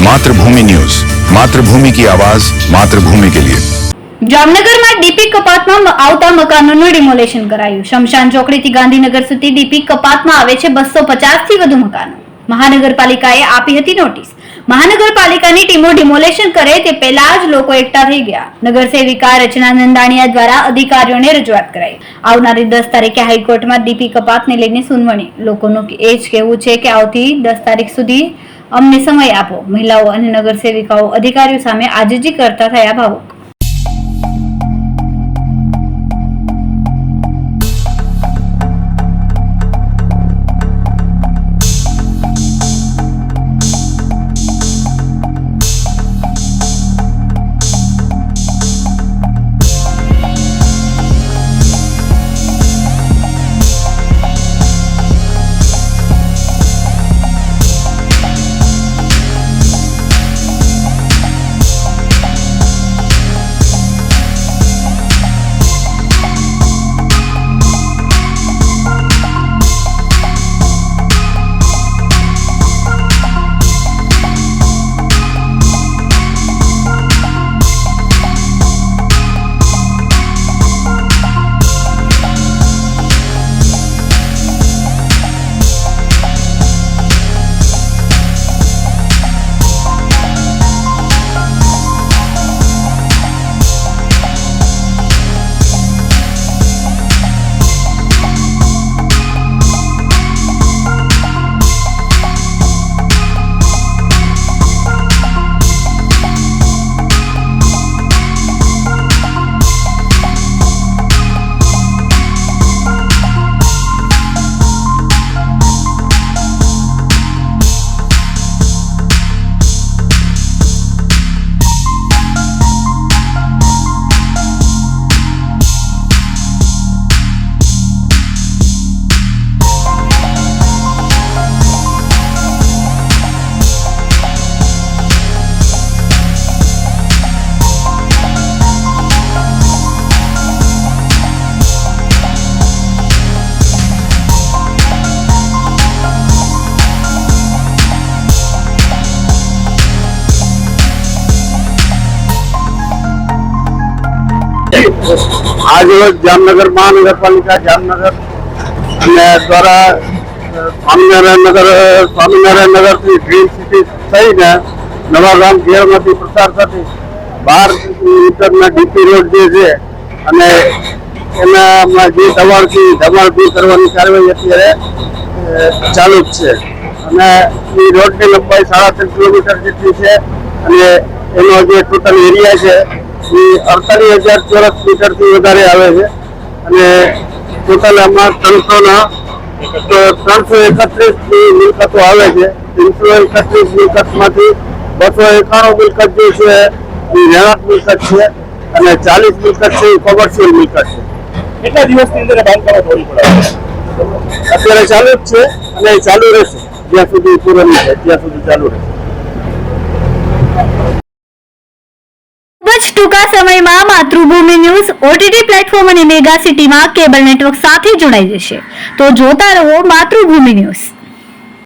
मातृभूमि न्यूज, मातृभूमि की आवाज, मातृभूमि के लिए। જામનગરમાં ડીપી કપાતમાં આવતા મકાનોનું ડિમોલેશન કરાયું। શમશાન ચોકડીથી ગાંધીનગર સુધી ડીપી કપાતમાં આવે છે 250 થી વધુ મકાનો। મહાનગરપાલિકાએ આપી હતી નોટિસ। મહાનગરપાલિકાની ટીમો ડિમોલેશન કરે તે પહેલા જ લોકો એકઠા થઈ ગયા। નગરસેવિકા રચના નંદાણીયા દ્વારા અધિકારીઓને રજૂઆત કરાઈ। આવનારી 10 તારીખે હાઈકોર્ટમાં ડીપી કપાતને લઈને સુનાવણી। લોકોનું એ જ કહેવું છે કે આવતી 10 તારીખ સુધી અમને સમય આપો। મહિલાઓ અને નગરસેવિકાઓ અધિકારીઓ સામે આજીજી કરતા થયા ભાવુક। आज रोज जामनगर महानगरपालिका जामनगर द्वारा स्वामीनारायण नगर થી ગ્રીન સિટી થઈને નવાગામ ઘેરમાંથી પ્રસાર થતી 12 મીટરના ડીપી રોડ જે છે અને એનામાં જે દબાણથી દબાણ દૂર કરવાની કાર્યવાહી અત્યારે ચાલુ જ છે અને એ રોડની લંબાઈ 3.5 કિલોમીટર જેટલી છે અને એનો જે ટોટલ એરિયા છે 48,000 ચોરસ મીટર થી વધારે આવે છે અને ટોટલ આમાં 331 મિલકતો આવે છે। 331 મિલકતમાંથી 291 મિલકત જે છે એ રહેણાંક મિલકત છે અને 40 મિલકત છે એ કોમર્શિયલ મિલકત છે। કેટલા દિવસની અંદર બાંધકામ થવું પડે? અત્યારે ચાલુ જ છે અને ચાલુ રહેશે જ્યાં સુધી પૂરો નહીં થાય ત્યાં સુધી ચાલુ રહેશે। ટૂંકા સમયમાં માતૃભૂમિ ન્યૂઝ ઓટીટી પ્લેટફોર્મ અને મેગા સિટીમાં કેબલ નેટવર્ક સાથે જોડાઈ જશે। તો જોતા રહો માતૃભૂમિ ન્યૂઝ।